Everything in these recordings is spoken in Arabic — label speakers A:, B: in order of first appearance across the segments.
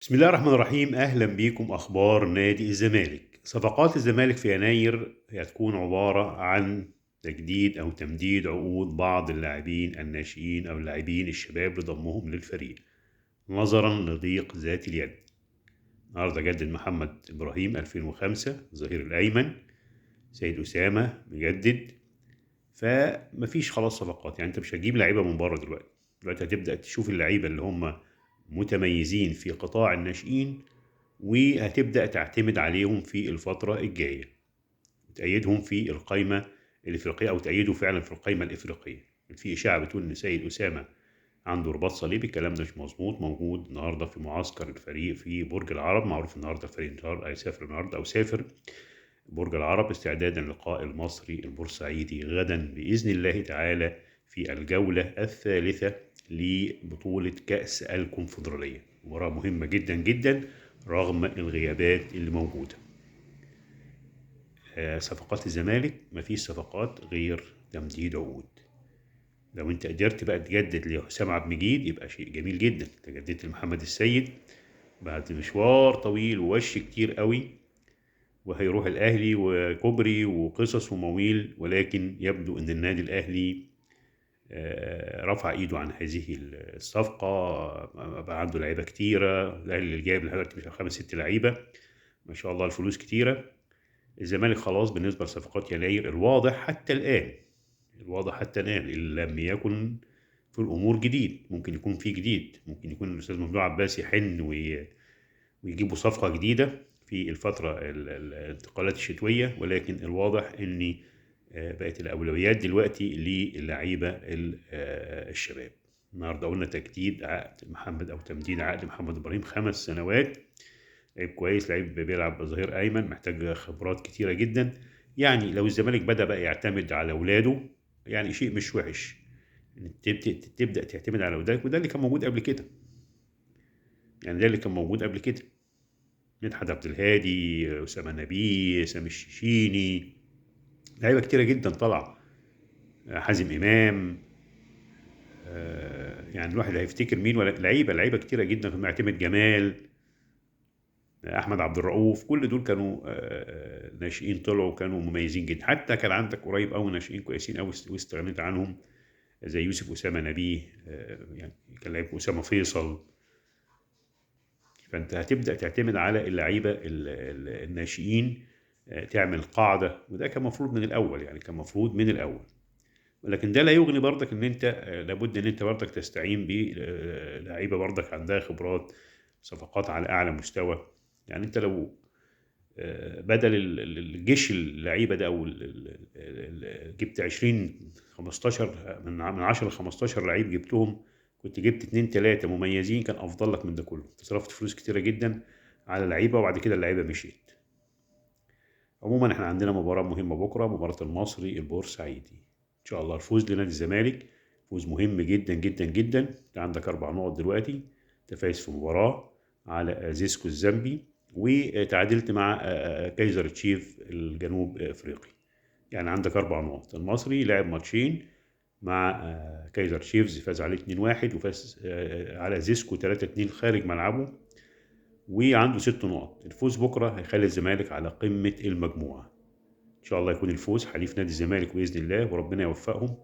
A: بسم الله الرحمن الرحيم. أهلا بيكم. أخبار نادي الزمالك. صفقات الزمالك في يناير هتكون عبارة عن تجديد أو تمديد عقود بعض اللاعبين الناشئين أو اللاعبين الشباب لضمهم للفريق نظرا لضيق ذات اليد. النهارده جدد محمد إبراهيم 2005 الظهير الأيمن، سيد أسامة مجدد. فمفيش خلاص صفقات، يعني أنت مش هتجيب لعيبة من بره دلوقتي هتبدأ تشوف اللعيبة اللي هم متميزين في قطاع الناشئين وهتبدأ تعتمد عليهم في الفترة الجاية، تأيدهم في القائمة الإفريقية أو تأيده فعلا في القائمة الإفريقية. في إشاعة بتقول إن سيد أسامة عنده رباط صليبي، الكلام ده مش مظبوط. موجود النهارده في معسكر الفريق في برج العرب. معروف النهارده الفريق هيسافر النهارده أو سافر برج العرب استعدادا للقاء المصري البورسعيدي غدا بإذن الله تعالى في الجولة الثالثة لبطولة كأس الكونفدرالية. مباراة مهمة جدا جدا رغم الغيابات اللي موجودة. صفقات الزمالك مفيش صفقات غير تمديد عقود. لو انت قدرت بقى تجدد لحسام عبد المجيد يبقى شيء جميل جدا. تجددت لمحمد السيد بعد مشوار طويل ووش كتير قوي، وهيروح الاهلي وكوبري وقصص ومويل، ولكن يبدو ان النادي الاهلي رفع ايده عن هذه الصفقه. بقى عنده لعيبه كتيره، الاهلي اللي جايب لحد دلوقتي مش 5 6 لعيبه، ما شاء الله الفلوس كتيره. الزمالك خلاص بالنسبه لصفقات يناير الواضح حتى الان ان لم يكن في الامور جديد. ممكن يكون في جديد، ممكن يكون الاستاذ ممدوح عباس يحن ويجيبوا صفقه جديده في الفتره الانتقالات الشتويه، ولكن الواضح ان بقت الاولويات دلوقتي للعيبه الشباب. النهارده قلنا تجديد عقد محمد او تمديد عقد محمد ابراهيم 5 سنوات. لعيب كويس، لعيب بيلعب ظهير ايمن، محتاج خبرات كتيره جدا. يعني لو الزمالك بدأ بقى يعتمد على اولاده يعني شيء مش وحش، تبدأ تعتمد على اولادك، وده اللي كان موجود قبل كده. يعني ده اللي كان موجود قبل كده، مدحت عبد الهادي، اسامه نبيه، سامي الشيشيني، لعيبه كتيره جدا طالعه، حازم امام. يعني الواحد هيفتكر مين؟ ولا لعيبه كتيره جدا، معتمد جمال، احمد عبد الرؤوف، كل دول كانوا ناشئين طلعوا كانوا مميزين جدا. حتى كان عندك قريب قوي ناشئين كويسين قوي واستغنيت عنهم، زي يوسف اسامه نبيه، يعني كان لعيب اسامه فيصل. فانت هتبدا تعتمد على اللعيبه الناشئين، تعمل قاعده، وده كان مفروض من الاول، يعني كان مفروض من الاول. ولكن ده لا يغني برضك ان انت لابد ان انت برضك تستعين بلعيبه برضك عندها خبرات، صفقات على اعلى مستوى. يعني انت لو بدل الجيش اللعيبه ده او جبت 20 15 من 10 ل 15 لعيب جبتهم، كنت جبت 2 3 مميزين، كان افضل لك من ده كله. صرفت فلوس كتيره جدا على لعيبه وبعد كده اللعيبه مشيت. عموما احنا عندنا مباراه مهمه بكره، مباراه المصري البورسعيدي. ان شاء الله الفوز لنادي الزمالك، فوز مهم جدا جدا جدا. انت عندك 4 نقط دلوقتي، انت فايز في مباراه على زيسكو الزامبي، وتعادلت مع كايزر تشيف الجنوب افريقي. يعني عندك 4 نقط. المصري لعب ماتشين مع كايزر تشيفز، فاز عليه 2-1، وفاز على زيسكو 3-2 خارج ملعبه، وعنده 6 نقط. الفوز بكره هيخلي الزمالك على قمه المجموعه. ان شاء الله يكون الفوز حليف نادي الزمالك باذن الله، وربنا يوفقهم،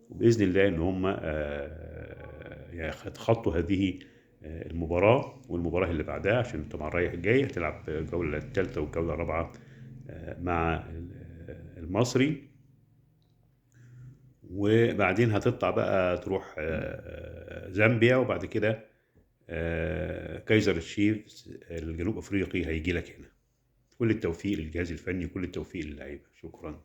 A: وباذن الله ان هم يتخطوا هذه المباراه والمباراه اللي بعدها، عشان انت مع الرايح الجاي هتلعب الجوله الثالثه والجوله الرابعه مع المصري، وبعدين هتطلع بقى تروح زامبيا، وبعد كده كايزر تشيفز الجنوب افريقي هيجي لك هنا. كل التوفيق للجهاز الفني، كل التوفيق للعيبه. شكرا.